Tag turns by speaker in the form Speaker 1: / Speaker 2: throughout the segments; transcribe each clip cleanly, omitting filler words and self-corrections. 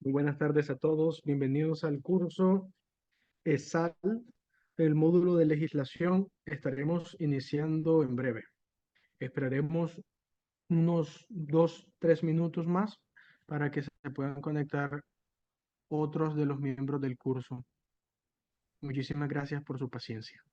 Speaker 1: Muy buenas tardes a todos. Bienvenidos al curso ESAL, el módulo de legislación. Estaremos iniciando en breve. Esperaremos unos 2, 3 minutos más para que se puedan conectar otros de los miembros del curso. Muchísimas gracias por su paciencia.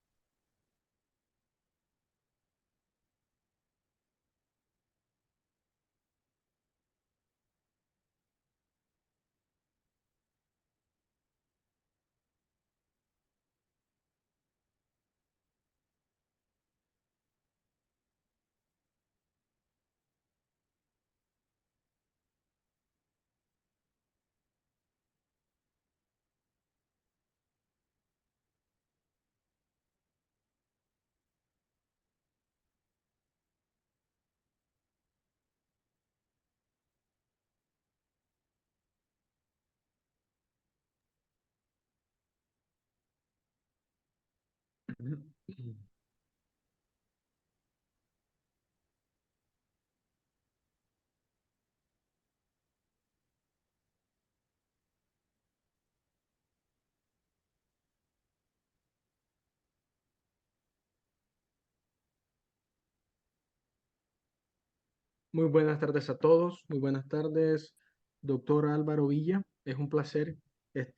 Speaker 1: Muy buenas tardes a todos. Muy buenas tardes, doctor Álvaro Villa. Es un placer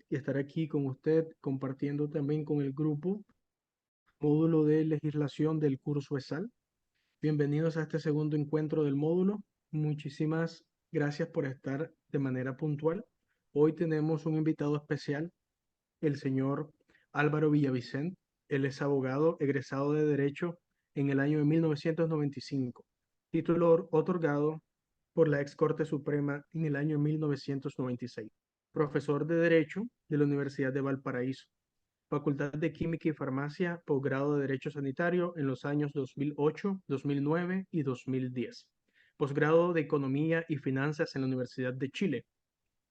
Speaker 1: estar aquí con usted compartiendo también con el grupo módulo de legislación del curso ESAL. Bienvenidos a este segundo encuentro del módulo. Muchísimas gracias por estar de manera puntual. Hoy tenemos un invitado especial, el señor Álvaro Villavicent. Él es abogado egresado de Derecho en el año de 1995, título otorgado por la ex Corte Suprema en el año 1996. Profesor de Derecho de la Universidad de Valparaíso. Facultad de Química y Farmacia, posgrado de Derecho Sanitario en los años 2008, 2009 y 2010. Posgrado de Economía y Finanzas en la Universidad de Chile.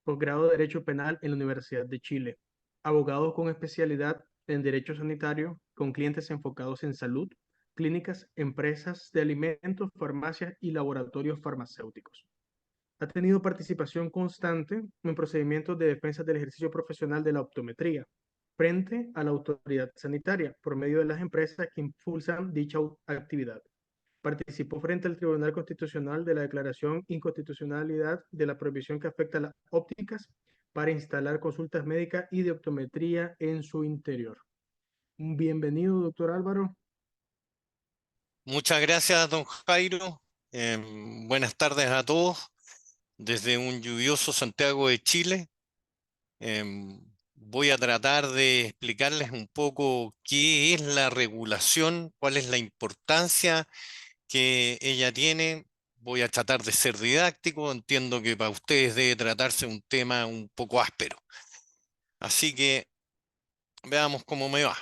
Speaker 1: Posgrado de Derecho Penal en la Universidad de Chile. Abogado con especialidad en Derecho Sanitario, con clientes enfocados en salud, clínicas, empresas de alimentos, farmacias y laboratorios farmacéuticos. Ha tenido participación constante en procedimientos de defensa del ejercicio profesional de la optometría frente a la autoridad sanitaria por medio de las empresas que impulsan dicha actividad. Participó frente al Tribunal Constitucional de la declaración inconstitucionalidad de la prohibición que afecta a las ópticas para instalar consultas médicas y de optometría en su interior. Bienvenido, doctor Álvaro.
Speaker 2: Muchas gracias, don Jairo. Buenas tardes a todos desde un lluvioso Santiago de Chile. Voy a tratar de explicarles un poco qué es la regulación, cuál es la importancia que ella tiene. Voy a tratar de ser didáctico. Entiendo que para ustedes debe tratarse un tema un poco áspero. Así que veamos cómo me va.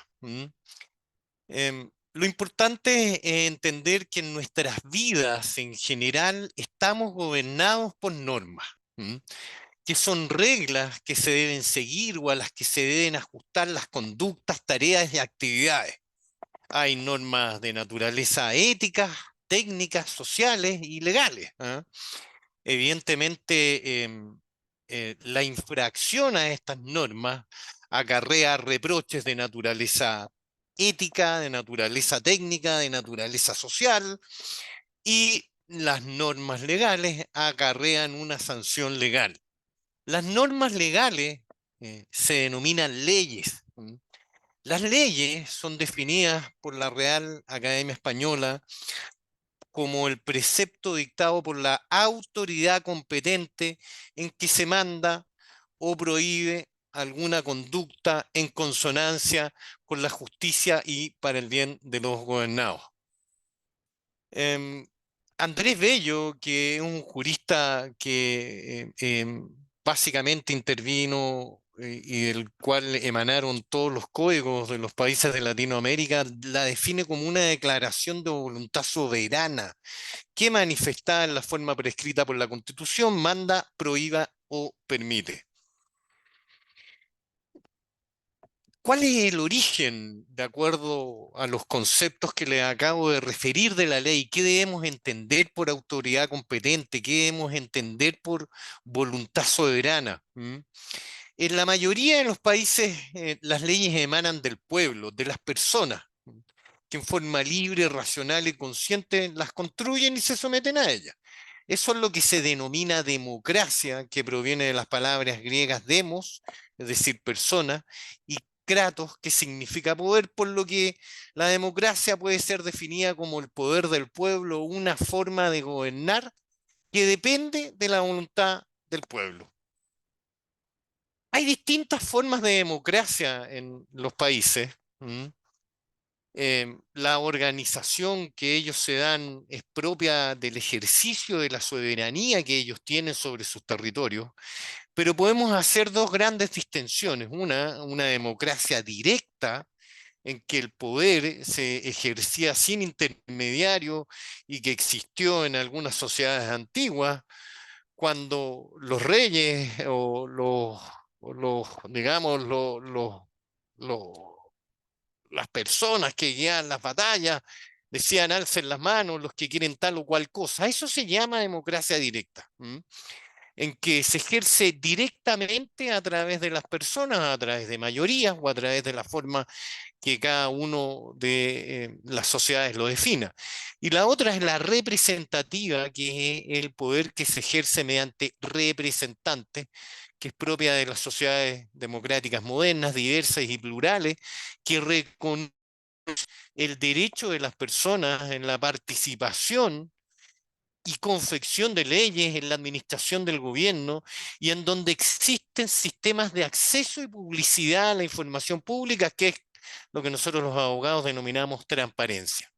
Speaker 2: Lo importante es entender que en nuestras vidas en general estamos gobernados por normas, ¿m? Que son reglas que se deben seguir o a las que se deben ajustar las conductas, tareas y actividades. Hay normas de naturaleza ética, técnicas, sociales y legales, ¿ah? Evidentemente, la infracción a estas normas acarrea reproches de naturaleza ética, de naturaleza técnica, de naturaleza social, y las normas legales acarrean una sanción legal. Las normas legales se denominan leyes. Las leyes son definidas por la Real Academia Española como el precepto dictado por la autoridad competente en que se manda o prohíbe alguna conducta en consonancia con la justicia y para el bien de los gobernados. Em, Andrés Bello, que es un jurista que básicamente intervino y del cual emanaron todos los códigos de los países de Latinoamérica, la define como una declaración de voluntad soberana que manifestada en la forma prescrita por la Constitución manda, prohíba o permite. ¿Cuál es el origen, de acuerdo a los conceptos que les acabo de referir de la ley? ¿Qué debemos entender por autoridad competente? ¿Qué debemos entender por voluntad soberana? ¿Mm? En la mayoría de los países, las leyes emanan del pueblo, de las personas, que en forma libre, racional y consciente las construyen y se someten a ellas. Eso es lo que se denomina democracia, que proviene de las palabras griegas demos, es decir, persona, y kratos, que significa poder, por lo que la democracia puede ser definida como el poder del pueblo, una forma de gobernar que depende de la voluntad del pueblo. Hay distintas formas de democracia en los países. La organización que ellos se dan es propia del ejercicio de la soberanía que ellos tienen sobre sus territorios, pero podemos hacer dos grandes distinciones. Una democracia directa, en que el poder se ejercía sin intermediario y que existió en algunas sociedades antiguas, cuando los reyes o los, digamos, los las personas que guían las batallas decían alcen las manos los que quieren tal o cual cosa. Eso se llama democracia directa, en que se ejerce directamente a través de las personas, a través de mayorías o a través de la forma que cada uno de las sociedades lo defina. Y la otra es la representativa, que es el poder que se ejerce mediante representantes, que es propia de las sociedades democráticas modernas, diversas y plurales, que reconocen el derecho de las personas en la participación y confección de leyes en la administración del gobierno, y en donde existen sistemas de acceso y publicidad a la información pública, que es lo que nosotros los abogados denominamos transparencia.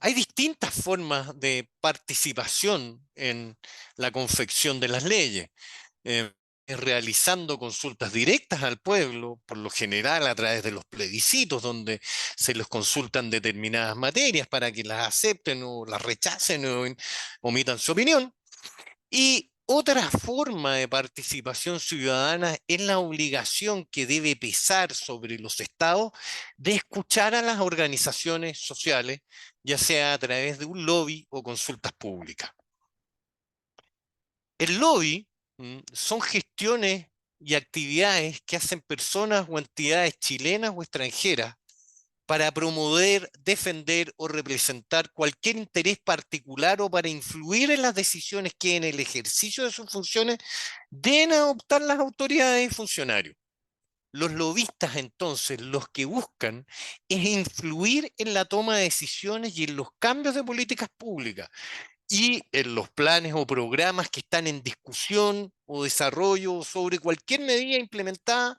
Speaker 2: Hay distintas formas de participación en la confección de las leyes. eh, Realizando consultas directas al pueblo, por lo general a través de los plebiscitos, donde se les consultan determinadas materias para que las acepten o las rechacen o omitan su opinión. Y otra forma de participación ciudadana es la obligación que debe pesar sobre los estados de escuchar a las organizaciones sociales, ya sea a través de un lobby o consultas públicas. El lobby son gestiones y actividades que hacen personas o entidades chilenas o extranjeras para promover, defender o representar cualquier interés particular o para influir en las decisiones que en el ejercicio de sus funciones deben adoptar las autoridades y funcionarios. Los lobistas, entonces, los que buscan es influir en la toma de decisiones y en los cambios de políticas públicas y en los planes o programas que están en discusión o desarrollo sobre cualquier medida implementada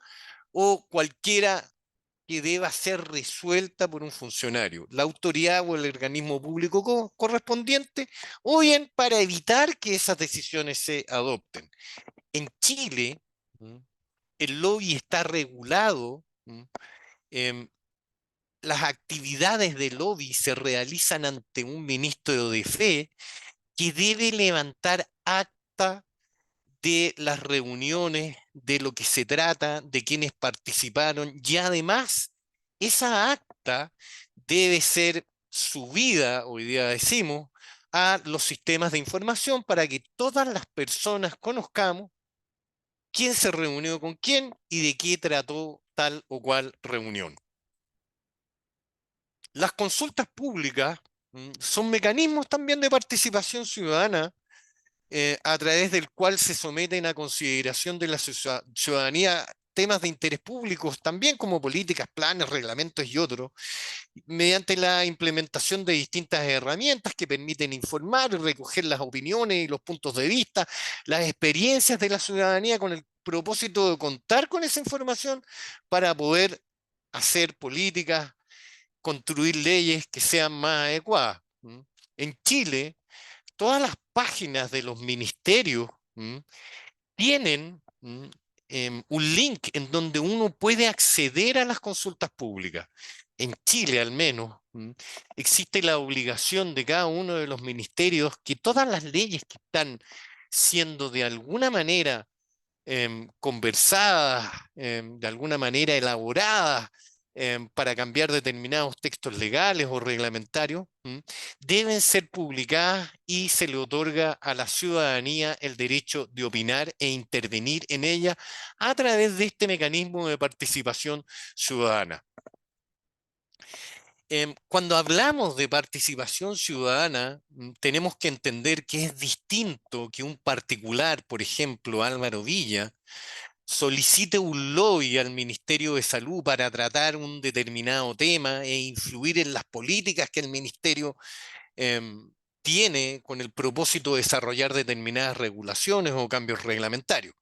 Speaker 2: o cualquiera que deba ser resuelta por un funcionario, la autoridad o el organismo público correspondiente, o bien para evitar que esas decisiones se adopten. En Chile, el lobby está regulado. em, las actividades de lobby se realizan ante un ministro de fe que debe levantar acta de las reuniones, de lo que se trata, de quienes participaron, y además esa acta debe ser subida, hoy día decimos, a los sistemas de información para que todas las personas conozcamos quién se reunió con quién y de qué trató tal o cual reunión. Las consultas públicas son mecanismos también de participación ciudadana, a través del cual se someten a consideración de la ciudadanía temas de interés público, también como políticas, planes, reglamentos y otros, mediante la implementación de distintas herramientas que permiten informar y recoger las opiniones y los puntos de vista, las experiencias de la ciudadanía, con el propósito de contar con esa información para poder hacer políticas, construir leyes que sean más adecuadas. En Chile, todas las páginas de los ministerios tienen un link en donde uno puede acceder a las consultas públicas. En Chile, al menos, existe la obligación de cada uno de los ministerios que todas las leyes que están siendo de alguna manera conversadas, de alguna manera elaboradas, para cambiar determinados textos legales o reglamentarios, deben ser publicadas y se le otorga a la ciudadanía el derecho de opinar e intervenir en ella a través de este mecanismo de participación ciudadana. Cuando hablamos de participación ciudadana, tenemos que entender que es distinto que un particular, por ejemplo, Álvaro Villa, solicite un lobby al Ministerio de Salud para tratar un determinado tema e influir en las políticas que el ministerio em, tiene con el propósito de desarrollar determinadas regulaciones o cambios reglamentarios.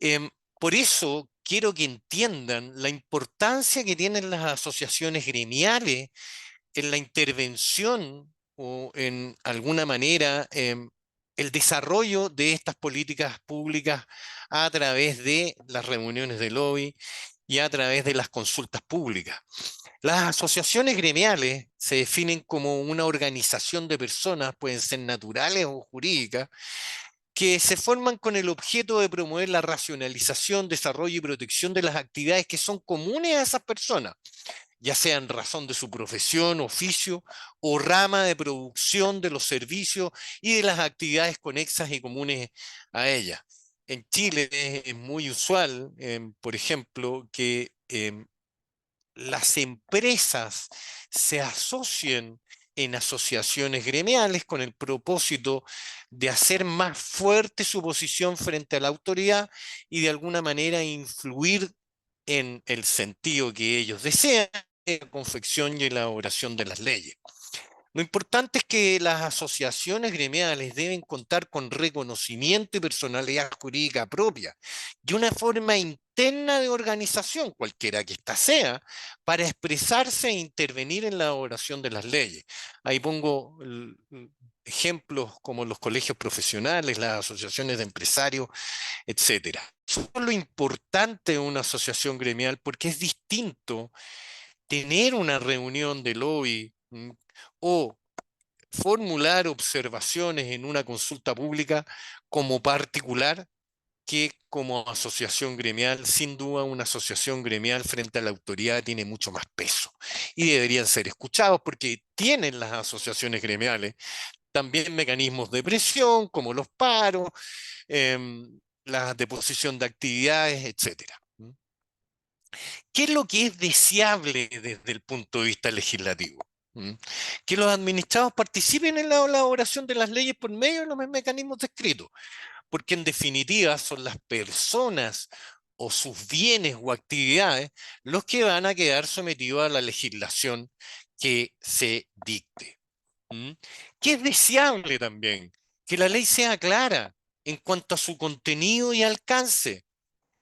Speaker 2: Em, por eso quiero que entiendan la importancia que tienen las asociaciones gremiales en la intervención o en alguna manera el desarrollo de estas políticas públicas a través de las reuniones de lobby y a través de las consultas públicas. Las asociaciones gremiales se definen como una organización de personas, pueden ser naturales o jurídicas, que se forman con el objeto de promover la racionalización, desarrollo y protección de las actividades que son comunes a esas personas, ya sea en razón de su profesión, oficio o rama de producción de los servicios y de las actividades conexas y comunes a ellas. En Chile es muy usual, por ejemplo, que las empresas se asocien en asociaciones gremiales con el propósito de hacer más fuerte su posición frente a la autoridad y de alguna manera influir en el sentido que ellos desean en la confección y elaboración de las leyes. Lo importante es que las asociaciones gremiales deben contar con reconocimiento y personalidad jurídica propia y una forma interna de organización, cualquiera que ésta sea, para expresarse e intervenir en la elaboración de las leyes. Ahí pongo ejemplos como los colegios profesionales, las asociaciones de empresarios, etcétera. Eso es lo importante de una asociación gremial porque es distinto tener una reunión de lobby o formular observaciones en una consulta pública como particular que como asociación gremial. Sin duda, una asociación gremial frente a la autoridad tiene mucho más peso y deberían ser escuchados porque tienen las asociaciones gremiales también mecanismos de presión como los paros, la deposición de actividades, etcétera. ¿Qué es lo que es deseable desde el punto de vista legislativo? ¿Mm? Que los administrados participen en la elaboración de las leyes por medio de los mecanismos descritos, porque en definitiva son las personas o sus bienes o actividades los que van a quedar sometidos a la legislación que se dicte. ¿Mm? Que es deseable también que la ley sea clara en cuanto a su contenido y alcance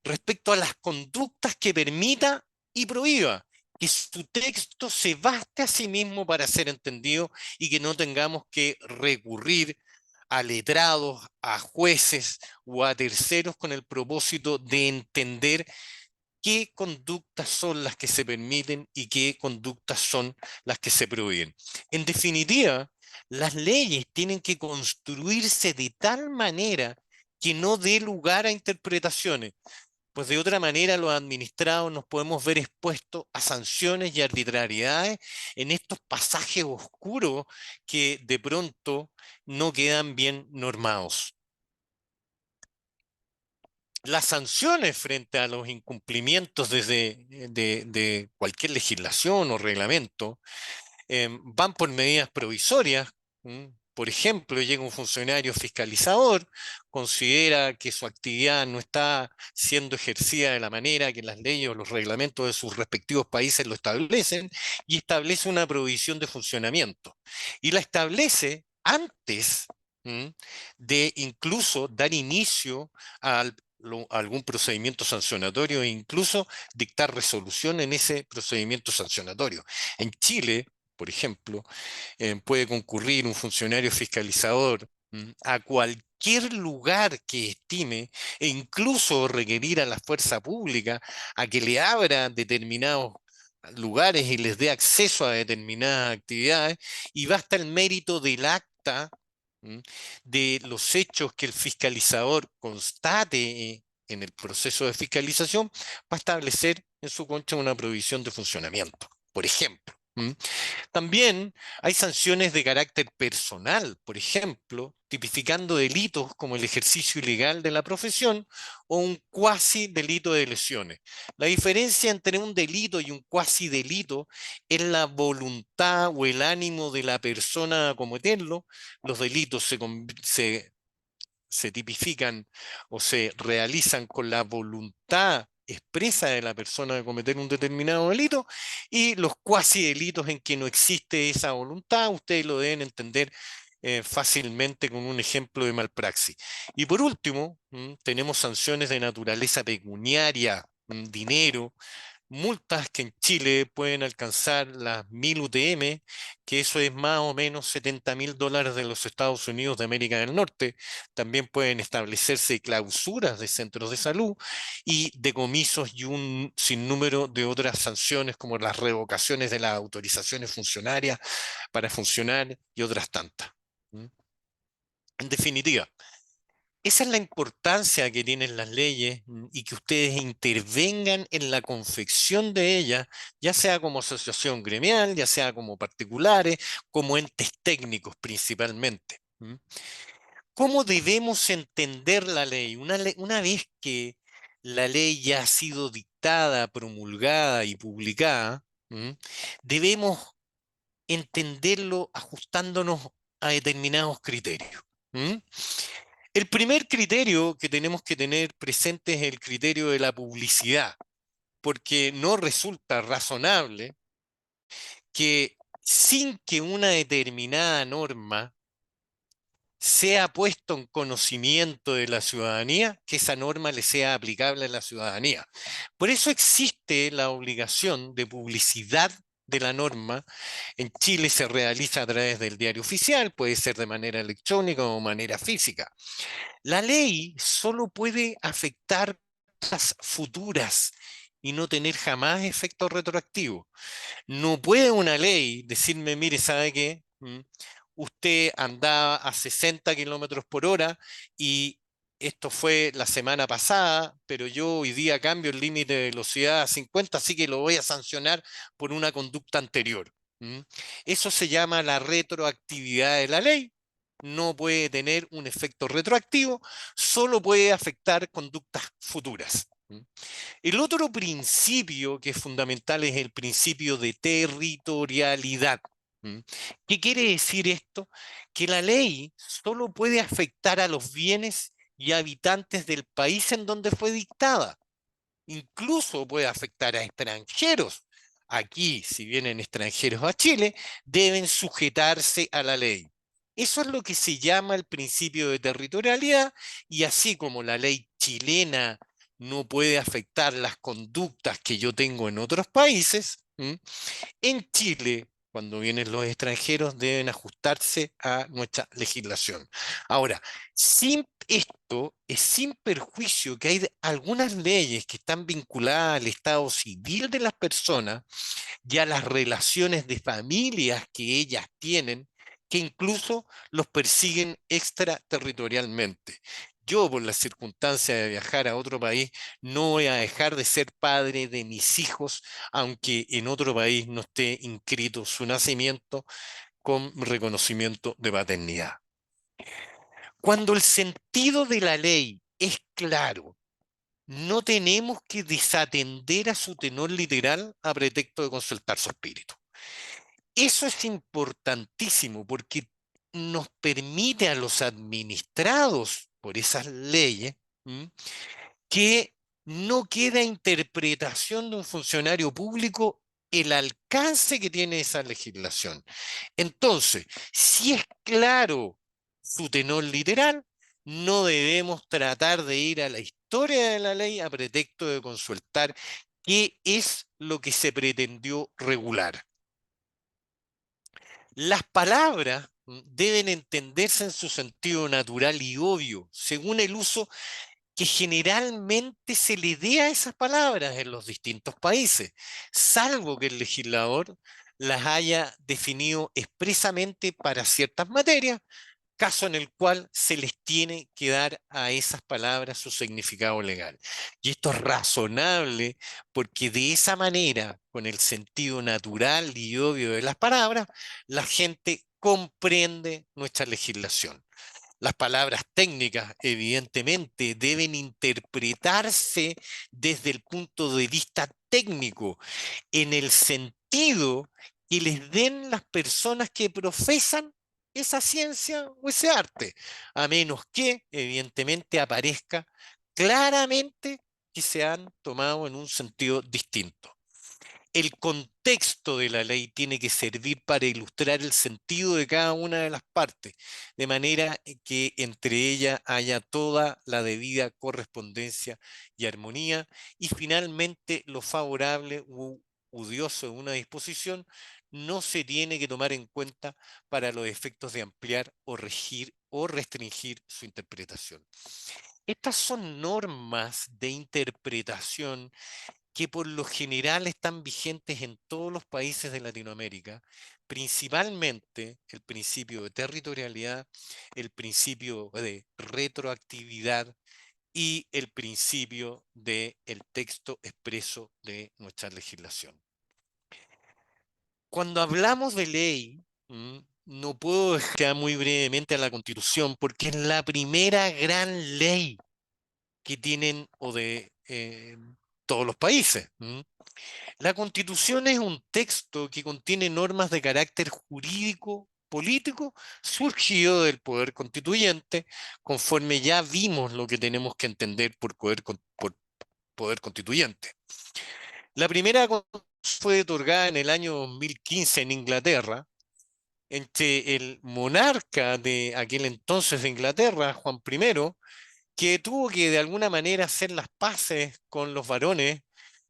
Speaker 2: respecto a las conductas que permita y prohíba, que su texto se baste a sí mismo para ser entendido y que no tengamos que recurrir a letrados, a jueces o a terceros con el propósito de entender qué conductas son las que se permiten y qué conductas son las que se prohíben. En definitiva, las leyes tienen que construirse de tal manera que no dé lugar a interpretaciones, pues de otra manera los administrados nos podemos ver expuestos a sanciones y arbitrariedades en estos pasajes oscuros que de pronto no quedan bien normados. Las sanciones frente a los incumplimientos de cualquier legislación o reglamento van por medidas provisorias. Por ejemplo, llega un funcionario fiscalizador, considera que su actividad no está siendo ejercida de la manera que las leyes o los reglamentos de sus respectivos países lo establecen y establece una prohibición de funcionamiento. Y la establece antes de incluso dar inicio a algún procedimiento sancionatorio e incluso dictar resolución en ese procedimiento sancionatorio. En Chile, por ejemplo, puede concurrir un funcionario fiscalizador a cualquier lugar que estime e incluso requerir a la fuerza pública a que le abra determinados lugares y les dé acceso a determinadas actividades y basta el mérito del acta, ¿m? De los hechos que el fiscalizador constate en el proceso de fiscalización para establecer en su contra una prohibición de funcionamiento, por ejemplo. También hay sanciones de carácter personal, por ejemplo, tipificando delitos como el ejercicio ilegal de la profesión o un cuasi delito de lesiones. La diferencia entre un delito y un cuasi delito es la voluntad o el ánimo de la persona a cometerlo. Los delitos se tipifican o se realizan con la voluntad expresa de la persona de cometer un determinado delito, y los cuasi delitos en que no existe esa voluntad, ustedes lo deben entender fácilmente con un ejemplo de malpraxis. Y por último, tenemos sanciones de naturaleza pecuniaria, dinero, multas que en Chile pueden alcanzar las 1000 UTM, que eso es más o menos $70.000 de los Estados Unidos de América del Norte. También pueden establecerse clausuras de centros de salud y decomisos y un sinnúmero de otras sanciones como las revocaciones de las autorizaciones funcionarias para funcionar y otras tantas. ¿Mm? En definitiva, esa es la importancia que tienen las leyes, y que ustedes intervengan en la confección de ellas, ya sea como asociación gremial, ya sea como particulares, como entes técnicos principalmente. ¿Cómo debemos entender la ley? Una vez que la ley ya ha sido dictada, promulgada y publicada, debemos entenderlo ajustándonos a determinados criterios. ¿Mm? El primer criterio que tenemos que tener presente es el criterio de la publicidad, porque no resulta razonable que sin que una determinada norma sea puesto en conocimiento de la ciudadanía, que esa norma le sea aplicable a la ciudadanía. Por eso existe la obligación de publicidad de la norma. En Chile se realiza a través del diario oficial, puede ser de manera electrónica o de manera física. La ley solo puede afectar las futuras y no tener jamás efecto retroactivo. No puede una ley decirme, mire, ¿sabe qué? Usted andaba a 60 kilómetros por hora y esto fue la semana pasada, pero yo hoy día cambio el límite de velocidad a 50, así que lo voy a sancionar por una conducta anterior. ¿Mm? Eso se llama la retroactividad de la ley. No puede tener un efecto retroactivo, solo puede afectar conductas futuras. El otro principio que es fundamental es el principio de territorialidad. ¿Mm? ¿Qué quiere decir esto? Que la ley solo puede afectar a los bienes y habitantes del país en donde fue dictada. Incluso puede afectar a extranjeros. Aquí, si vienen extranjeros a Chile, deben sujetarse a la ley. Eso es lo que se llama el principio de territorialidad, y así como la ley chilena no puede afectar las conductas que yo tengo en otros países, en Chile, cuando vienen los extranjeros, deben ajustarse a nuestra legislación. Ahora, sin esto, es sin perjuicio que hay algunas leyes que están vinculadas al estado civil de las personas y a las relaciones de familias que ellas tienen, que incluso los persiguen extraterritorialmente. Yo, por la circunstancia de viajar a otro país, no voy a dejar de ser padre de mis hijos, aunque en otro país no esté inscrito su nacimiento con reconocimiento de paternidad. Cuando el sentido de la ley es claro, no tenemos que desatender a su tenor literal a pretexto de consultar su espíritu. Eso es importantísimo porque nos permite a los administrados por esas leyes, que no queda interpretación de un funcionario público el alcance que tiene esa legislación. Entonces, si es claro su tenor literal, no debemos tratar de ir a la historia de la ley a pretexto de consultar qué es lo que se pretendió regular. Las palabras deben entenderse en su sentido natural y obvio, según el uso que generalmente se le dé a esas palabras en los distintos países, salvo que el legislador las haya definido expresamente para ciertas materias, caso en el cual se les tiene que dar a esas palabras su significado legal. Y esto es razonable porque de esa manera, con el sentido natural y obvio de las palabras, la gente comprende nuestra legislación. Las palabras técnicas, evidentemente, deben interpretarse desde el punto de vista técnico, en el sentido que les den las personas que profesan esa ciencia o ese arte, a menos que, evidentemente, aparezca claramente que se han tomado en un sentido distinto. El contexto de la ley tiene que servir para ilustrar el sentido de cada una de las partes, de manera que entre ellas haya toda la debida correspondencia y armonía, y finalmente lo favorable u odioso de una disposición no se tiene que tomar en cuenta para los efectos de ampliar o regir o restringir su interpretación. Estas son normas de interpretación que por lo general están vigentes en todos los países de Latinoamérica, principalmente el principio de territorialidad, el principio de retroactividad y el principio del texto expreso de nuestra legislación. Cuando hablamos de ley, no puedo dejar muy brevemente a la Constitución porque es la primera gran ley que tienen o de todos los países. La Constitución es un texto que contiene normas de carácter jurídico, político, surgido del poder constituyente, conforme ya vimos lo que tenemos que entender por poder constituyente. La primera Constitución fue otorgada en el año 2015 en Inglaterra, entre el monarca de aquel entonces de Inglaterra, Juan I, que tuvo que de alguna manera hacer las paces con los varones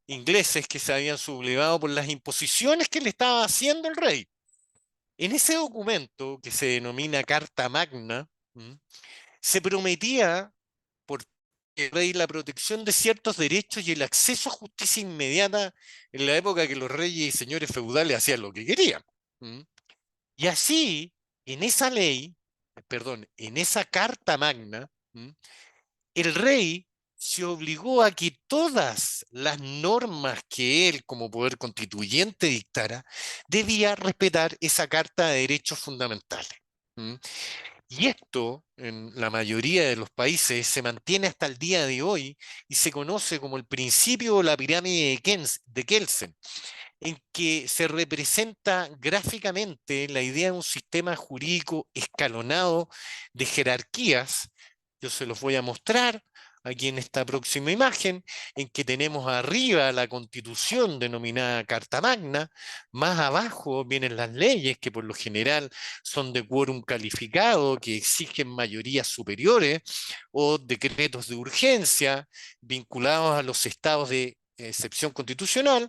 Speaker 2: ingleses que se habían sublevado por las imposiciones que le estaba haciendo el rey. En ese documento, que se denomina Carta Magna, se prometía por el rey la protección de ciertos derechos y el acceso a justicia inmediata en la época que los reyes y señores feudales hacían lo que querían. Y así, en esa ley, perdón, en esa Carta Magna, el rey se obligó a que todas las normas que él como poder constituyente dictara debía respetar esa Carta de Derechos Fundamentales. ¿Mm? Y esto, en la mayoría de los países, se mantiene hasta el día de hoy y se conoce como el principio o la pirámide de Kelsen, en que se representa gráficamente la idea de un sistema jurídico escalonado de jerarquías. Yo se los voy a mostrar aquí en esta próxima imagen, en que tenemos arriba la Constitución denominada Carta Magna, más abajo vienen las leyes que por lo general son de quórum calificado, que exigen mayorías superiores, o decretos de urgencia vinculados a los estados de excepción constitucional.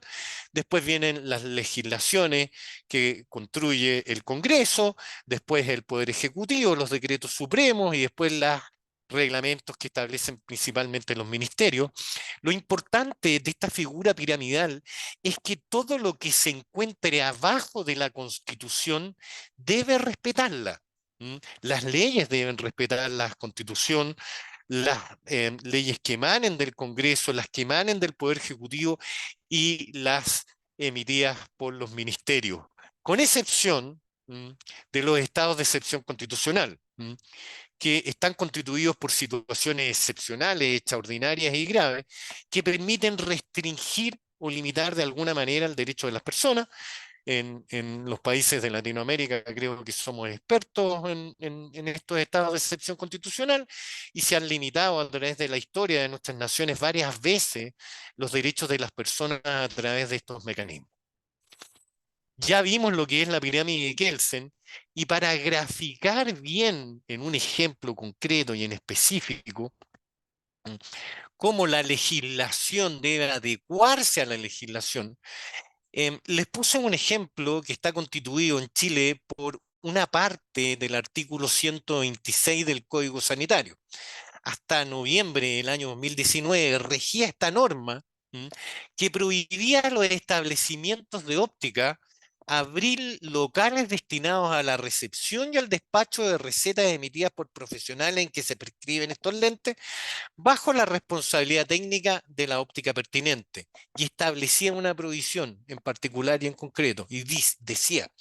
Speaker 2: Después vienen las legislaciones que construye el Congreso, después el Poder Ejecutivo, los decretos supremos y después los reglamentos que establecen principalmente los ministerios. Lo importante de esta figura piramidal es que todo lo que se encuentre abajo de la Constitución debe respetarla. Las leyes deben respetar la Constitución, las leyes que emanen del Congreso, las que emanen del Poder Ejecutivo y las emitidas por los ministerios, con excepción de los estados de excepción constitucional, que están constituidos por situaciones excepcionales, extraordinarias y graves, que permiten restringir o limitar de alguna manera el derecho de las personas. En los países de Latinoamérica creo que somos expertos en estos estados de excepción constitucional y se han limitado a través de la historia de nuestras naciones varias veces los derechos de las personas a través de estos mecanismos. Ya vimos lo que es la pirámide de Kelsen y para graficar bien en un ejemplo concreto y en específico cómo la legislación debe adecuarse a la legislación, les puse un ejemplo que está constituido en Chile por una parte del artículo 126 del Código Sanitario. Hasta noviembre del año 2019 regía esta norma que prohibía los establecimientos de óptica abrir locales destinados a la recepción y al despacho de recetas emitidas por profesionales en que se prescriben estos lentes, bajo la responsabilidad técnica de la óptica pertinente, y establecía una prohibición en particular y en concreto, y decía,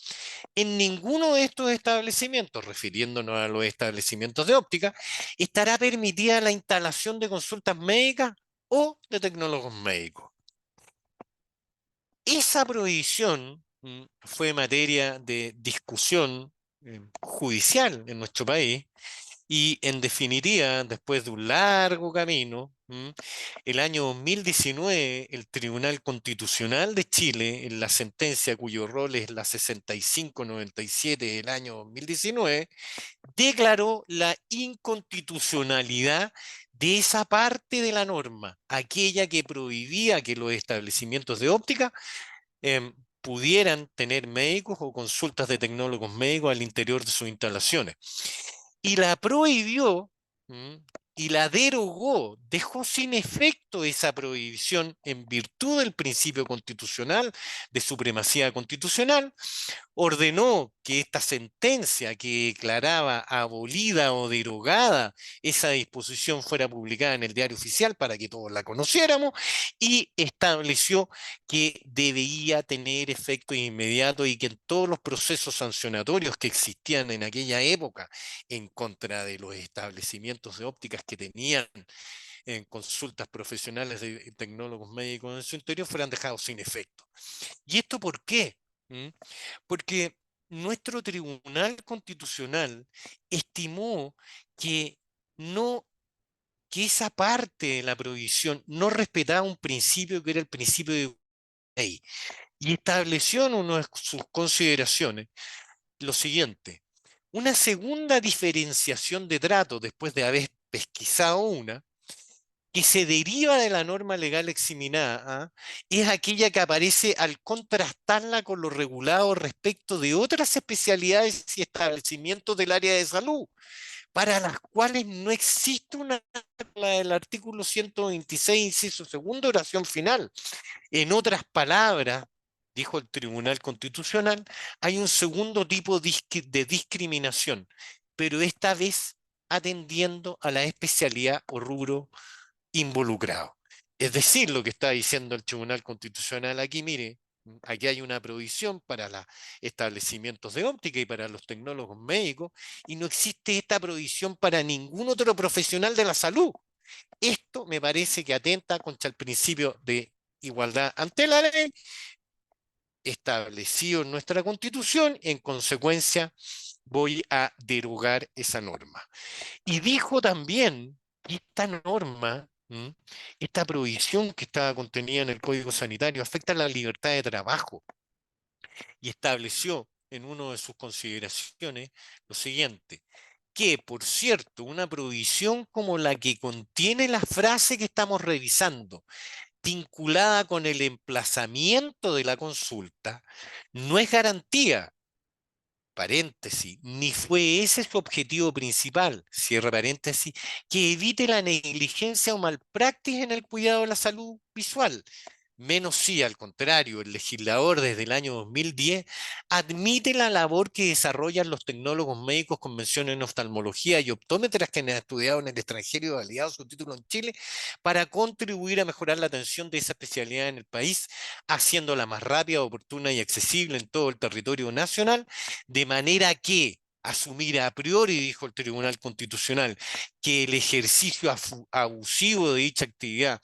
Speaker 2: en ninguno de estos establecimientos, refiriéndonos a los establecimientos de óptica, estará permitida la instalación de consultas médicas o de tecnólogos médicos. Esa prohibición fue materia de discusión judicial en nuestro país y, en definitiva, después de un largo camino, el año 2019, el Tribunal Constitucional de Chile, en la sentencia cuyo rol es la 6597 del año 2019, declaró la inconstitucionalidad de esa parte de la norma, aquella que prohibía que los establecimientos de óptica pudieran tener médicos o consultas de tecnólogos médicos al interior de sus instalaciones. Y la prohibió, y la derogó, dejó sin efecto esa prohibición en virtud del principio constitucional de supremacía constitucional, ordenó que esta sentencia que declaraba abolida o derogada esa disposición fuera publicada en el Diario Oficial para que todos la conociéramos, y estableció que debía tener efecto inmediato y que en todos los procesos sancionatorios que existían en aquella época en contra de los establecimientos de ópticas que tenían en consultas profesionales de tecnólogos médicos en su interior fueran dejados sin efecto. ¿Y esto por qué? ¿Mm? Porque nuestro Tribunal Constitucional estimó que no, que esa parte de la prohibición no respetaba un principio que era el principio de ley, y estableció en una de sus consideraciones lo siguiente: una segunda diferenciación de trato después de haber pesquisado una que se deriva de la norma legal examinada, es aquella que aparece al contrastarla con lo regulado respecto de otras especialidades y establecimientos del área de salud, para las cuales no existe una regla del artículo 126, inciso segundo, oración final. En otras palabras, dijo el Tribunal Constitucional, hay un segundo tipo de discriminación, pero esta vez atendiendo a la especialidad o rubro involucrado. Es decir, lo que está diciendo el Tribunal Constitucional aquí, mire, aquí hay una provisión para los establecimientos de óptica y para los tecnólogos médicos, y no existe esta provisión para ningún otro profesional de la salud. Esto me parece que atenta contra el principio de igualdad ante la ley establecido en nuestra Constitución. En consecuencia, voy a derogar esa norma. Y dijo también que esta norma, esta prohibición que estaba contenida en el Código Sanitario, afecta la libertad de trabajo, y estableció en una de sus consideraciones lo siguiente: que, por cierto, una prohibición como la que contiene la frase que estamos revisando, vinculada con el emplazamiento de la consulta, no es garantía, paréntesis, ni fue ese su objetivo principal, cierre paréntesis, que evite la negligencia o malpraxis en el cuidado de la salud visual. Menos sí, al contrario, el legislador desde el año 2010 admite la labor que desarrollan los tecnólogos médicos con mención en oftalmología y optómetras que han estudiado en el extranjero y validado su título en Chile, para contribuir a mejorar la atención de esa especialidad en el país, haciéndola más rápida, oportuna y accesible en todo el territorio nacional, de manera que asumir a priori, dijo el Tribunal Constitucional, que el ejercicio abusivo de dicha actividad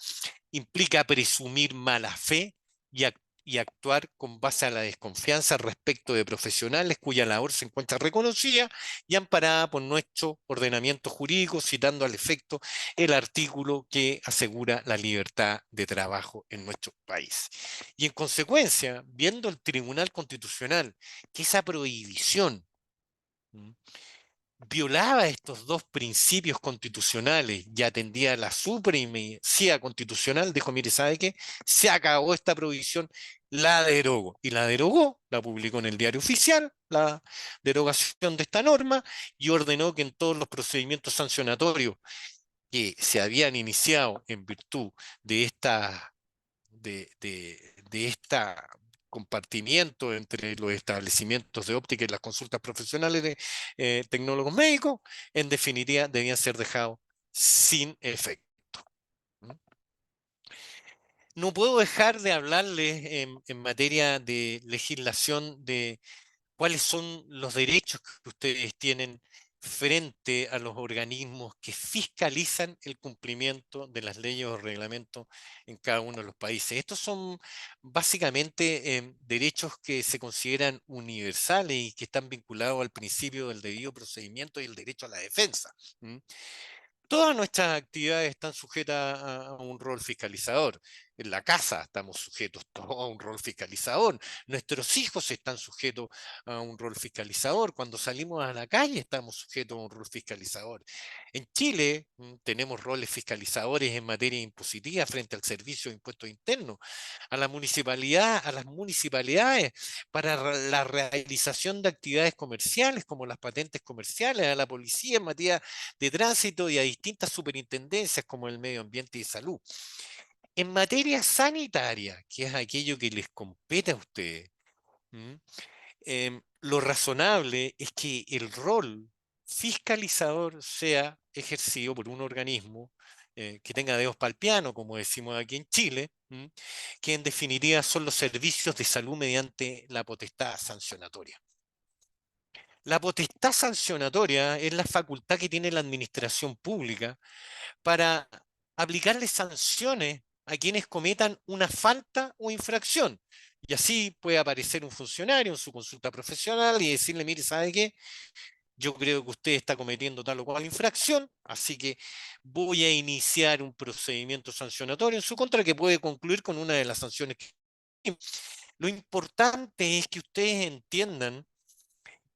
Speaker 2: implica presumir mala fe y actuar con base a la desconfianza respecto de profesionales cuya labor se encuentra reconocida y amparada por nuestro ordenamiento jurídico, citando al efecto el artículo que asegura la libertad de trabajo en nuestro país. Y en consecuencia, viendo el Tribunal Constitucional que esa prohibición violaba estos dos principios constitucionales y atendía a la supremacía constitucional, dijo, mire, ¿sabe qué? Se acabó esta prohibición, la derogó. Y la derogó, la publicó en el Diario Oficial, la derogación de esta norma, y ordenó que en todos los procedimientos sancionatorios que se habían iniciado en virtud de esta compartimiento entre los establecimientos de óptica y las consultas profesionales de tecnólogos médicos, en definitiva, debían ser dejados sin efecto. No puedo dejar de hablarles en materia de legislación de cuáles son los derechos que ustedes tienen frente a los organismos que fiscalizan el cumplimiento de las leyes o reglamentos en cada uno de los países. Estos son básicamente derechos que se consideran universales y que están vinculados al principio del debido procedimiento y el derecho a la defensa. ¿Mm? Todas nuestras actividades están sujetas a un rol fiscalizador. En la casa estamos sujetos todos a un rol fiscalizador. Nuestros hijos están sujetos a un rol fiscalizador. Cuando salimos a la calle estamos sujetos a un rol fiscalizador. En Chile tenemos roles fiscalizadores en materia impositiva frente al Servicio de Impuestos Internos, a la municipalidad, a las municipalidades para la realización de actividades comerciales como las patentes comerciales, a la policía en materia de tránsito y a distintas superintendencias como el medio ambiente y salud. En materia sanitaria, que es aquello que les compete a ustedes, lo razonable es que el rol fiscalizador sea ejercido por un organismo que tenga dedos para el piano, como decimos aquí en Chile, que en definitiva son los servicios de salud mediante la potestad sancionatoria. La potestad sancionatoria es la facultad que tiene la administración pública para aplicarle sanciones a quienes cometan una falta o infracción. Y así puede aparecer un funcionario en su consulta profesional y decirle, mire, ¿sabe qué? Yo creo que usted está cometiendo tal o cual infracción, así que voy a iniciar un procedimiento sancionatorio en su contra que puede concluir con una de las sanciones que... Lo importante es que ustedes entiendan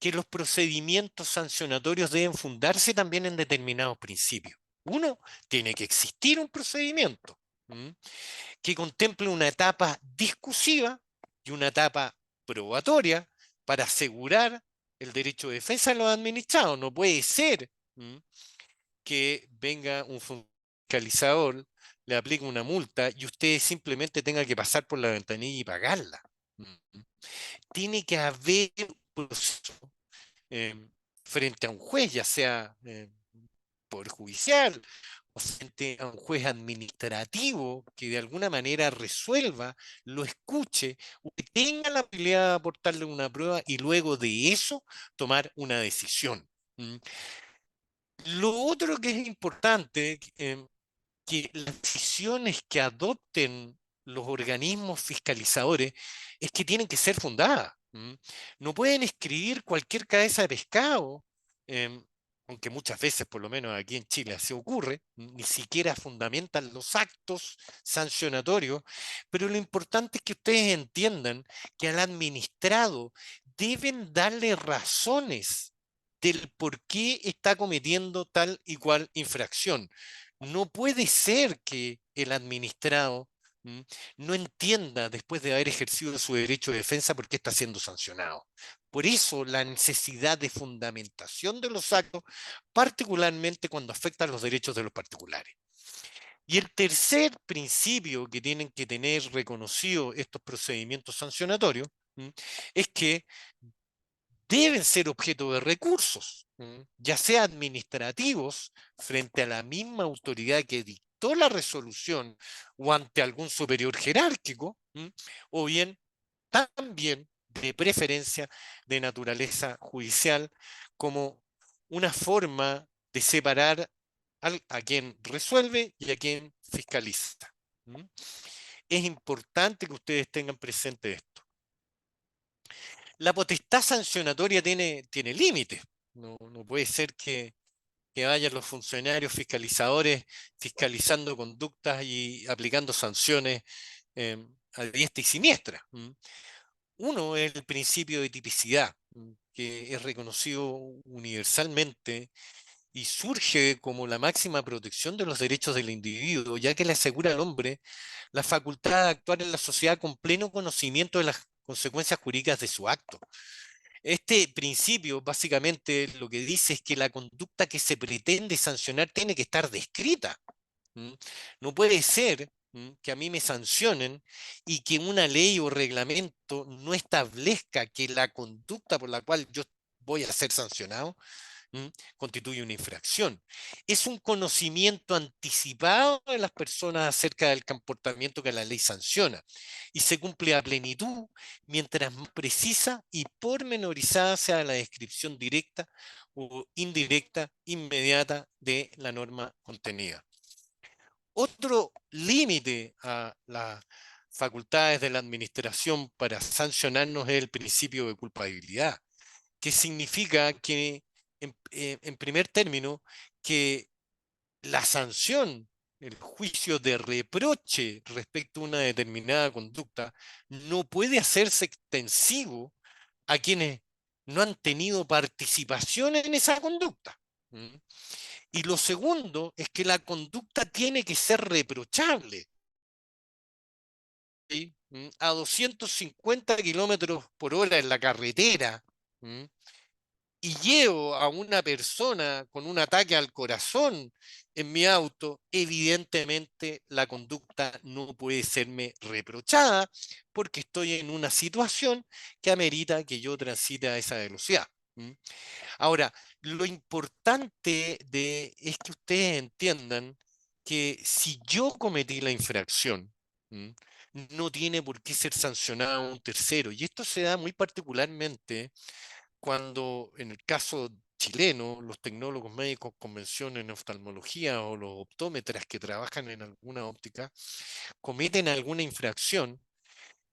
Speaker 2: que los procedimientos sancionatorios deben fundarse también en determinados principios. Uno, tiene que existir un procedimiento que contemple una etapa discursiva y una etapa probatoria para asegurar el derecho de defensa de los administrados. No puede ser que venga un fiscalizador, le aplique una multa y usted simplemente tenga que pasar por la ventanilla y pagarla. Tiene que haber un proceso eh, frente a un juez, ya sea poder judicial o frente a un juez administrativo que de alguna manera resuelva, lo escuche, que tenga la posibilidad de aportarle una prueba y luego de eso tomar una decisión. Lo otro que es importante, que las decisiones que adopten los organismos fiscalizadores es que tienen que ser fundadas. No pueden escribir cualquier cabeza de pescado, aunque muchas veces, por lo menos aquí en Chile, así ocurre, ni siquiera fundamentan los actos sancionatorios, pero lo importante es que ustedes entiendan que al administrado deben darle razones del por qué está cometiendo tal y cual infracción. No puede ser que el administrado no entienda, después de haber ejercido su derecho de defensa, por qué está siendo sancionado. Por eso la necesidad de fundamentación de los actos, particularmente cuando afectan los derechos de los particulares. Y el tercer principio que tienen que tener reconocido estos procedimientos sancionatorios es que deben ser objeto de recursos, ya sea administrativos, frente a la misma autoridad que dictó la resolución o ante algún superior jerárquico, o bien también de preferencia de naturaleza judicial, como una forma de separar a quien resuelve y a quien fiscaliza. Es importante que ustedes tengan presente esto. La potestad sancionatoria tiene límites. No puede ser que vayan los funcionarios fiscalizadores fiscalizando conductas y aplicando sanciones a diestra y siniestra. Uno es el principio de tipicidad, que es reconocido universalmente y surge como la máxima protección de los derechos del individuo, ya que le asegura al hombre la facultad de actuar en la sociedad con pleno conocimiento de las consecuencias jurídicas de su acto. Este principio básicamente lo que dice es que la conducta que se pretende sancionar tiene que estar descrita. No puede ser que a mí me sancionen y que una ley o reglamento no establezca que la conducta por la cual yo voy a ser sancionado constituye una infracción. Es un conocimiento anticipado de las personas acerca del comportamiento que la ley sanciona y se cumple a plenitud mientras más precisa y pormenorizada sea la descripción directa o indirecta, inmediata de la norma contenida. Otro límite a las facultades de la administración para sancionarnos es el principio de culpabilidad, que significa que, en primer término, que la sanción, el juicio de reproche respecto a una determinada conducta, no puede hacerse extensivo a quienes no han tenido participación en esa conducta. ¿Mm? Y lo segundo es que la conducta tiene que ser reprochable. ¿Sí? A 250 kilómetros por hora en la carretera, ¿Mm? y llevo a una persona con un ataque al corazón en mi auto, evidentemente la conducta no puede serme reprochada porque estoy en una situación que amerita que yo transite a esa velocidad. ¿Mm? Ahora, lo importante es que ustedes entiendan que si yo cometí la infracción, ¿mm? no tiene por qué ser sancionado un tercero. Y esto se da muy particularmente cuando, en el caso chileno, los tecnólogos médicos con mención en oftalmología o los optómetras que trabajan en alguna óptica cometen alguna infracción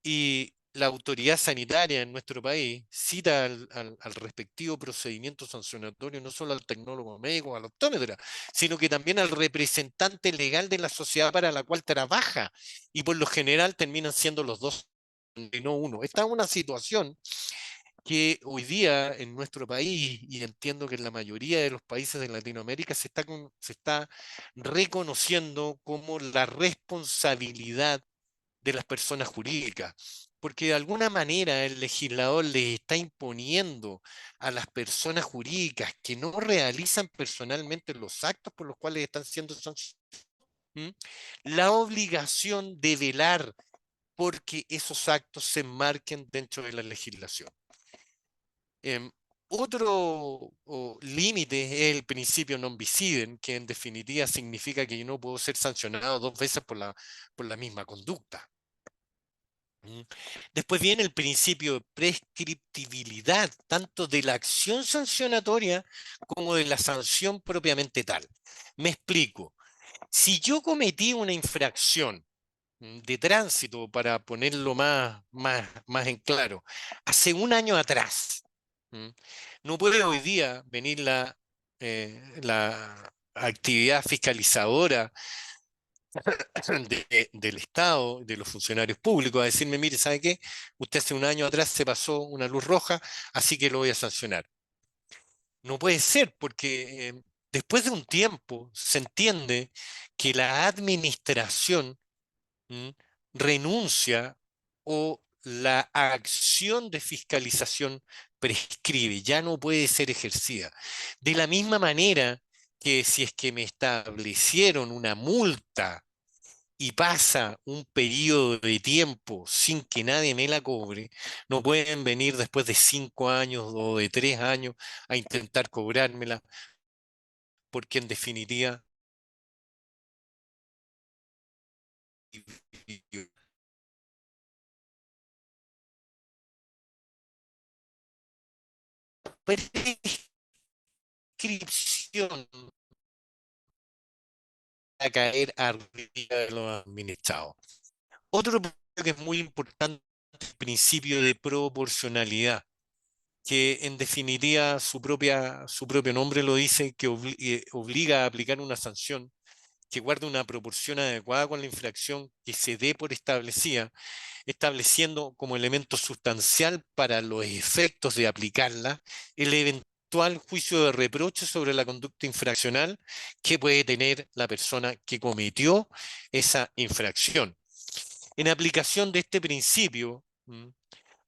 Speaker 2: y la autoridad sanitaria en nuestro país cita al respectivo procedimiento sancionatorio no solo al tecnólogo médico, al optómetra, sino que también al representante legal de la sociedad para la cual trabaja. Y por lo general terminan siendo los dos y no uno. Esta es una situación que hoy día en nuestro país, y entiendo que en la mayoría de los países de Latinoamérica, se está reconociendo como la responsabilidad de las personas jurídicas, porque de alguna manera el legislador le está imponiendo a las personas jurídicas que no realizan personalmente los actos por los cuales están siendo sancionados, ¿m? La obligación de velar porque esos actos se enmarquen dentro de la legislación. Em, otro límite es el principio non bis-idem, que en definitiva significa que yo no puedo ser sancionado dos veces por la misma conducta. ¿Mm? Después viene el principio de prescriptibilidad, tanto de la acción sancionatoria como de la sanción propiamente tal. Me explico. Si yo cometí una infracción de tránsito, para ponerlo más en claro, hace un año atrás, ¿m? No puede hoy día venir la actividad fiscalizadora del Estado, de los funcionarios públicos, a decirme, mire, ¿sabe qué? Usted hace un año atrás se pasó una luz roja, así que lo voy a sancionar. No puede ser, porque después de un tiempo se entiende que la administración ¿m? renuncia o la acción de fiscalización prescribe, ya no puede ser ejercida. De la misma manera que si es que me establecieron una multa y pasa un periodo de tiempo sin que nadie me la cobre, no pueden venir después de 5 años o de 3 años a intentar cobrármela, porque en definitiva prescripción a caer arriba de los administrados. Otro que es muy importante es el principio de proporcionalidad, que en definitiva su propio nombre lo dice, que obliga a aplicar una sanción que guarde una proporción adecuada con la infracción que se dé por establecida, estableciendo como elemento sustancial para los efectos de aplicarla el eventual juicio de reproche sobre la conducta infraccional que puede tener la persona que cometió esa infracción. En aplicación de este principio,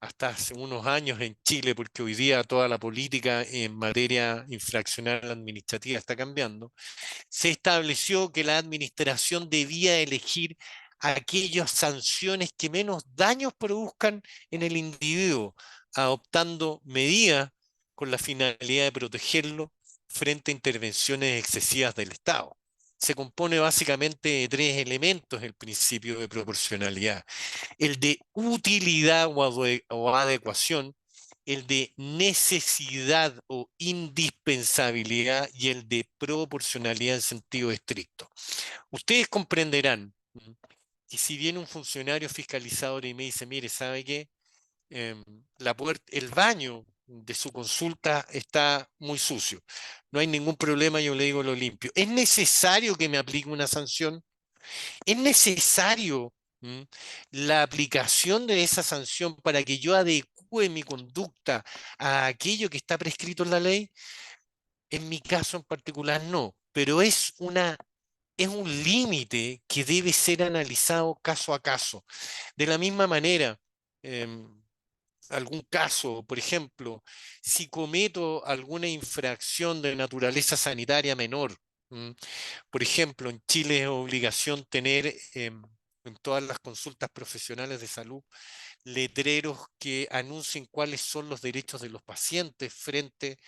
Speaker 2: hasta hace unos años en Chile, porque hoy día toda la política en materia infraccional administrativa está cambiando, se estableció que la administración debía elegir aquellas sanciones que menos daños produzcan en el individuo, adoptando medidas con la finalidad de protegerlo frente a intervenciones excesivas del Estado. Se compone básicamente de tres elementos el principio de proporcionalidad: el de utilidad o adecuación, el de necesidad o indispensabilidad y el de proporcionalidad en sentido estricto. Ustedes comprenderán que si viene un funcionario fiscalizador y me dice, mire, ¿sabe qué? El baño de su consulta está muy sucio. No hay ningún problema, yo le digo lo limpio. ¿Es necesario que me aplique una sanción? ¿Es necesario la aplicación de esa sanción para que yo adecue mi conducta a aquello que está prescrito en la ley? En mi caso en particular no, pero es un límite que debe ser analizado caso a caso. De la misma manera, em, algún caso, por ejemplo, si cometo alguna infracción de naturaleza sanitaria menor, ¿m? Por ejemplo, en Chile es obligación tener en todas las consultas profesionales de salud letreros que anuncien cuáles son los derechos de los pacientes frente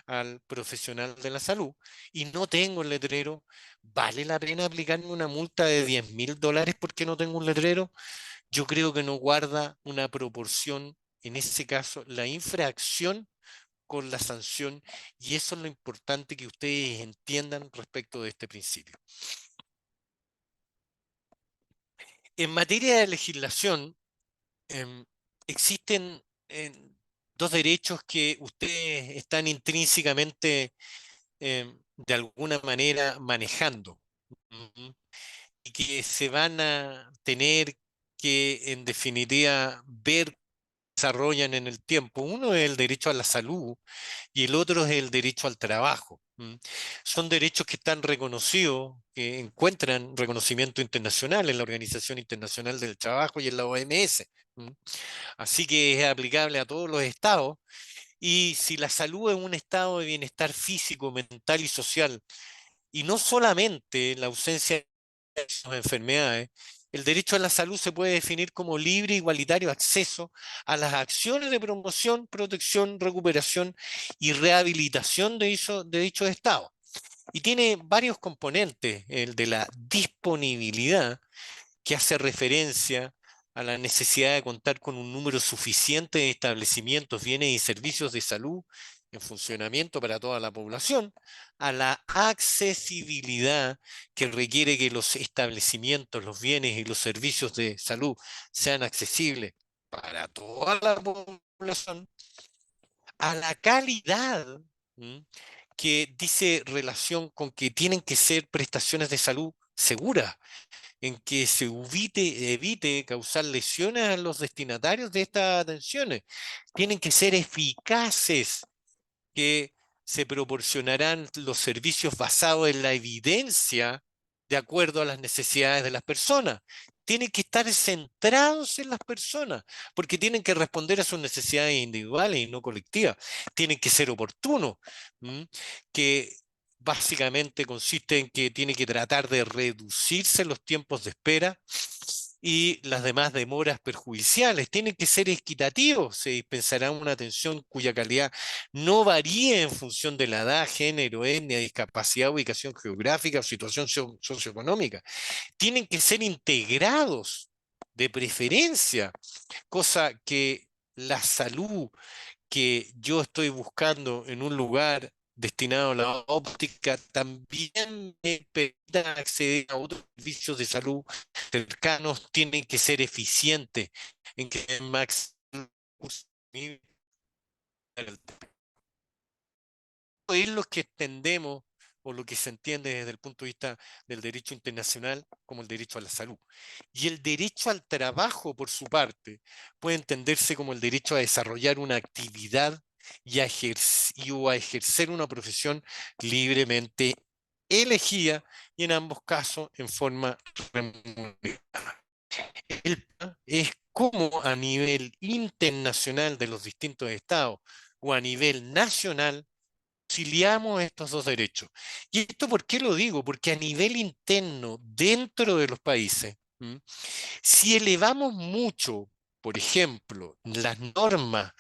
Speaker 2: al profesional de la salud, y no tengo el letrero. ¿Vale la pena aplicarme una multa de $10.000 porque no tengo un letrero? Yo creo que no guarda una proporción, en ese caso, la infracción con la sanción, y eso es lo importante que ustedes entiendan respecto de este principio. En materia de legislación, em, existen dos derechos que ustedes están intrínsecamente, de alguna manera, manejando, ujú, y que se van a tener que, en definitiva, ver desarrollan en el tiempo. Uno es el derecho a la salud y el otro es el derecho al trabajo. Son derechos que están reconocidos, que encuentran reconocimiento internacional en la Organización Internacional del Trabajo y en la OMS. ¿m? Así que es aplicable a todos los estados. Y si la salud es un estado de bienestar físico, mental y social, y no solamente la ausencia de enfermedades, el derecho a la salud se puede definir como libre e igualitario acceso a las acciones de promoción, protección, recuperación y rehabilitación de dichos estados. Y tiene varios componentes: el de la disponibilidad, que hace referencia a la necesidad de contar con un número suficiente de establecimientos, bienes y servicios de salud en funcionamiento para toda la población; a la accesibilidad, que requiere que los establecimientos, los bienes y los servicios de salud sean accesibles para toda la población; a la calidad, ¿m? Que dice relación con que tienen que ser prestaciones de salud seguras, en que se evite causar lesiones a los destinatarios de estas atenciones. Tienen que ser eficaces, que se proporcionarán los servicios basados en la evidencia de acuerdo a las necesidades de las personas. Tienen que estar centrados en las personas, porque tienen que responder a sus necesidades individuales y no colectivas. Tienen que ser oportunos, ¿m? Que básicamente consiste en que tiene que tratar de reducirse los tiempos de espera y las demás demoras perjudiciales. Tienen que ser equitativos. Se dispensará una atención cuya calidad no varíe en función de la edad, género, etnia, discapacidad, ubicación geográfica o situación socioeconómica. Tienen que ser integrados de preferencia, cosa que la salud que yo estoy buscando en un lugar destinado a la óptica también me permita acceder a otros servicios de salud cercanos. Tienen que ser eficientes en que max es lo que extendemos o lo que se entiende desde el punto de vista del derecho internacional como el derecho a la salud. Y el derecho al trabajo, por su parte, puede entenderse como el derecho a desarrollar una actividad o a ejercer una profesión libremente elegida, y en ambos casos en forma remunerada. Es como a nivel internacional de los distintos estados o a nivel nacional conciliamos estos dos derechos. ¿Y esto por qué lo digo? Porque a nivel interno, dentro de los países, ¿Mm? Si elevamos mucho, por ejemplo, las normas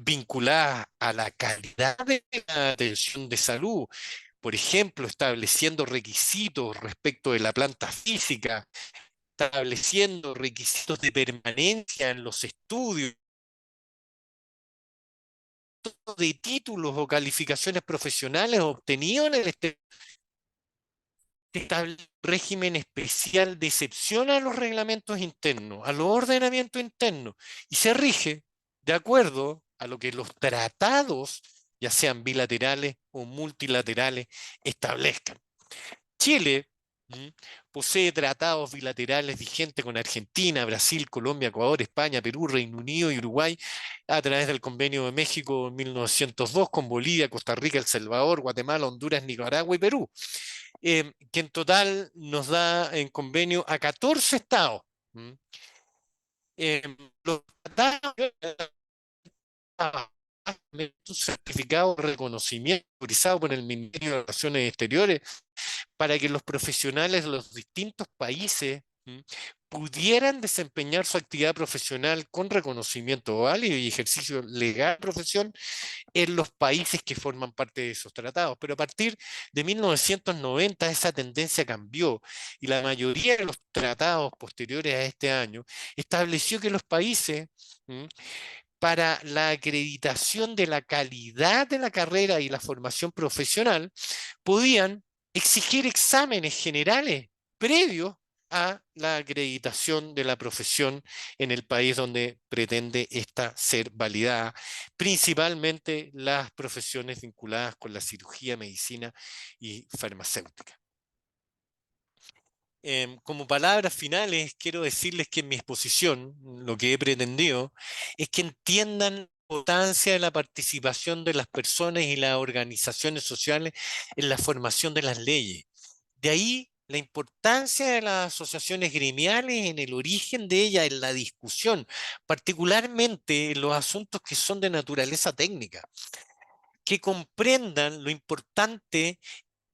Speaker 2: vinculadas a la calidad de la atención de salud, por ejemplo, estableciendo requisitos respecto de la planta física, estableciendo requisitos de permanencia en los estudios, de títulos o calificaciones profesionales obtenidos en el exterior, establece un régimen especial de excepción a los reglamentos internos, a los ordenamientos internos, y se rige de acuerdo a lo que los tratados, ya sean bilaterales o multilaterales, establezcan. Chile posee tratados bilaterales vigentes con Argentina, Brasil, Colombia, Ecuador, España, Perú, Reino Unido y Uruguay a través del Convenio de México en 1902 con Bolivia, Costa Rica, El Salvador, Guatemala, Honduras, Nicaragua y Perú, que en total nos da en convenio a 14 estados. ¿M? Los tratados un certificado de reconocimiento autorizado por el Ministerio de Relaciones Exteriores para que los profesionales de los distintos países pudieran desempeñar su actividad profesional con reconocimiento válido y ejercicio legal de profesión en los países que forman parte de esos tratados. Pero a partir de 1990 esa tendencia cambió y la mayoría de los tratados posteriores a este año estableció que los países para la acreditación de la calidad de la carrera y la formación profesional podían exigir exámenes generales previos a la acreditación de la profesión en el país donde pretende esta ser validada, principalmente las profesiones vinculadas con la cirugía, medicina y farmacéutica. Como palabras finales, quiero decirles que en mi exposición, lo que he pretendido, es que entiendan la importancia de la participación de las personas y las organizaciones sociales en la formación de las leyes. De ahí la importancia de las asociaciones gremiales en el origen de ellas, en la discusión, particularmente en los asuntos que son de naturaleza técnica, que comprendan lo importante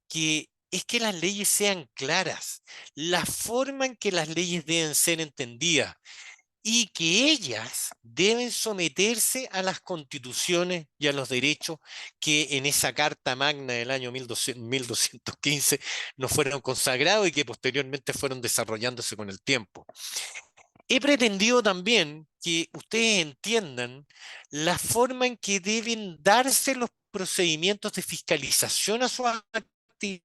Speaker 2: que es que las leyes sean claras, la forma en que las leyes deben ser entendidas y que ellas deben someterse a las constituciones y a los derechos que en esa Carta Magna del año 1215 nos fueron consagrados y que posteriormente fueron desarrollándose con el tiempo. He pretendido también que ustedes entiendan la forma en que deben darse los procedimientos de fiscalización a su actividad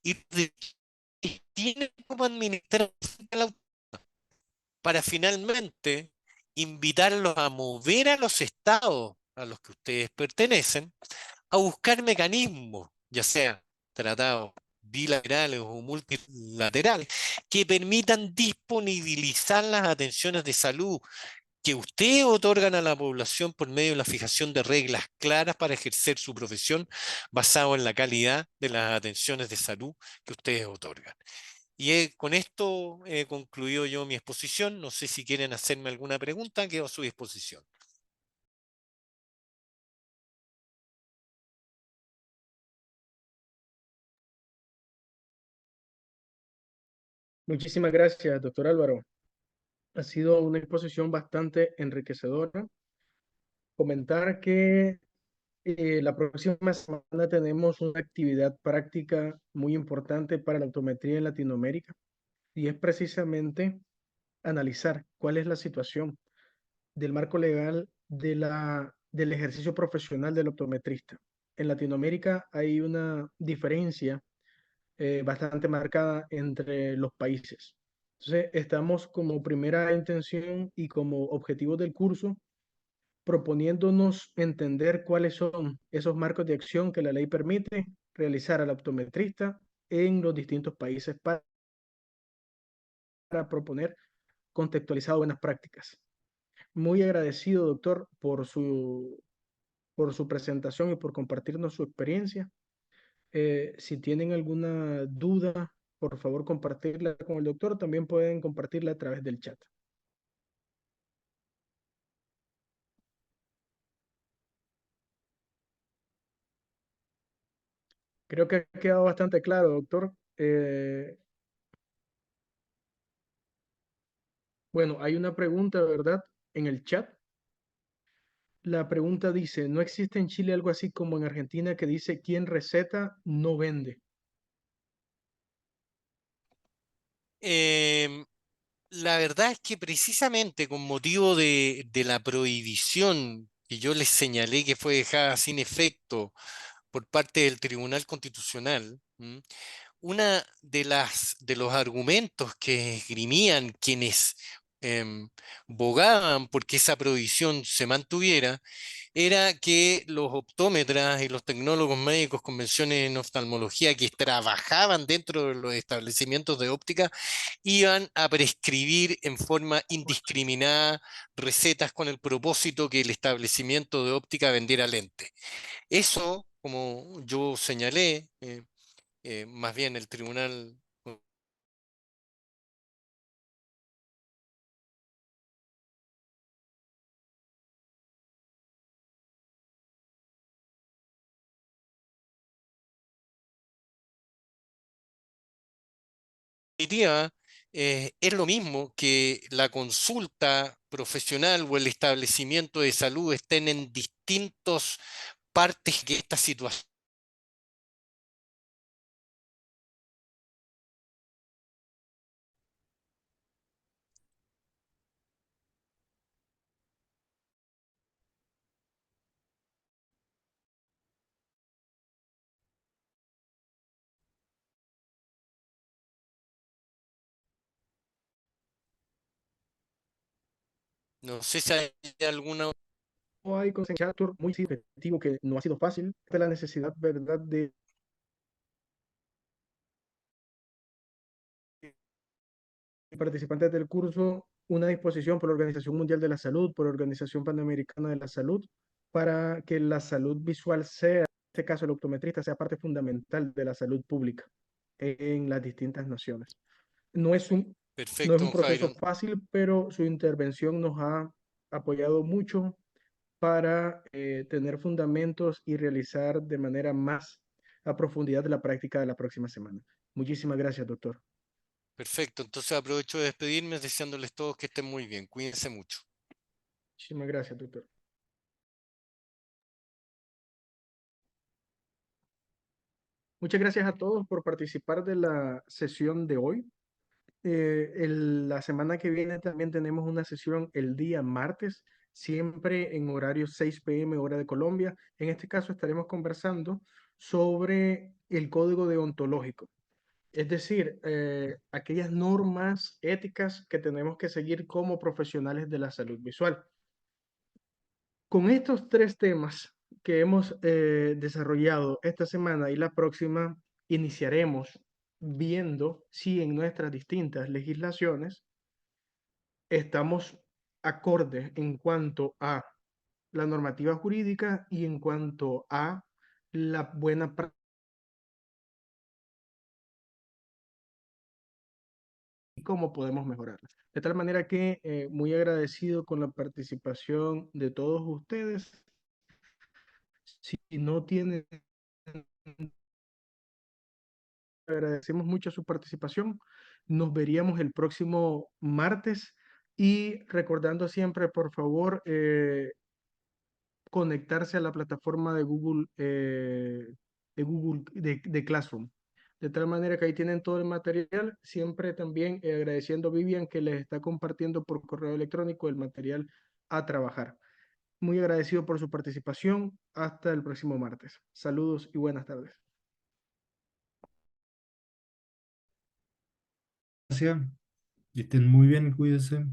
Speaker 2: y de que tienen como administrar para finalmente invitarlos a mover a los estados a los que ustedes pertenecen a buscar mecanismos, ya sean tratados bilaterales o multilaterales, que permitan disponibilizar las atenciones de salud que ustedes otorgan a la población por medio de la fijación de reglas claras para ejercer su profesión basado en la calidad de las atenciones de salud que ustedes otorgan. Y con esto he concluido yo mi exposición. No sé si quieren hacerme alguna pregunta, quedo a su disposición.
Speaker 1: Muchísimas gracias, doctor Álvaro. Ha sido una exposición bastante enriquecedora. Comentar que la próxima semana tenemos una actividad práctica muy importante para la optometría en Latinoamérica y es precisamente analizar cuál es la situación del marco legal del ejercicio profesional del optometrista. En Latinoamérica hay una diferencia bastante marcada entre los países. Entonces, estamos como primera intención y como objetivo del curso proponiéndonos entender cuáles son esos marcos de acción que la ley permite realizar al optometrista en los distintos países para proponer contextualizado buenas prácticas. Muy agradecido, doctor, por su presentación y por compartirnos su experiencia. Si tienen alguna duda, por favor compartirla con el doctor. También pueden compartirla a través del chat. Creo que ha quedado bastante claro, doctor. Bueno, hay una pregunta, ¿verdad? En el chat. La pregunta dice, ¿no existe en Chile algo así como en Argentina que dice, quien receta no vende?
Speaker 2: Em, la verdad es que precisamente con motivo de la prohibición que yo les señalé que fue dejada sin efecto por parte del Tribunal Constitucional, una de los argumentos que esgrimían quienes em, bogaban porque esa prohibición se mantuviera era que los optómetras y los tecnólogos médicos con menciones en oftalmología que trabajaban dentro de los establecimientos de óptica iban a prescribir en forma indiscriminada recetas con el propósito que el establecimiento de óptica vendiera lente. Eso, como yo señalé, más bien el tribunal definitiva, es lo mismo que la consulta profesional o el establecimiento de salud estén en distintas partes que esta situación. No sé si hay alguna.
Speaker 1: No hay consenso muy significativo que no ha sido fácil. De la necesidad, ¿verdad?, de participantes del curso, una disposición por la Organización Mundial de la Salud, por la Organización Panamericana de la Salud, para que la salud visual sea, en este caso el optometrista, sea parte fundamental de la salud pública en las distintas naciones. No es un, no es
Speaker 2: Perfecto,
Speaker 1: un
Speaker 2: don
Speaker 1: proceso
Speaker 2: Jairo.
Speaker 1: fácil, pero su intervención nos ha apoyado mucho para tener fundamentos y realizar de manera más a profundidad la práctica de la próxima semana. Muchísimas gracias, doctor.
Speaker 2: Perfecto. Entonces aprovecho de despedirme deseándoles todos que estén muy bien. Cuídense mucho.
Speaker 1: Muchísimas gracias, doctor. Muchas gracias a todos por participar de la sesión de hoy. La semana que viene también tenemos una sesión el día martes, siempre en horario 6 p.m. hora de Colombia. En este caso estaremos conversando sobre el código deontológico, es decir, aquellas normas éticas que tenemos que seguir como profesionales de la salud visual. Con estos tres temas que hemos desarrollado esta semana y la próxima, iniciaremos viendo si en nuestras distintas legislaciones estamos acordes en cuanto a la normativa jurídica y en cuanto a la buena práctica y cómo podemos mejorarla. De tal manera que muy agradecido con la participación de todos ustedes. Si no tienen, agradecemos mucho su participación. Nos veríamos el próximo martes y recordando siempre, por favor, conectarse a la plataforma de Google de Classroom. De tal manera que ahí tienen todo el material. Siempre también agradeciendo a Vivian que les está compartiendo por correo electrónico el material a trabajar. Muy agradecido por su participación. Hasta el próximo martes. Saludos y buenas tardes.
Speaker 3: Gracias. Estén muy bien, cuídense.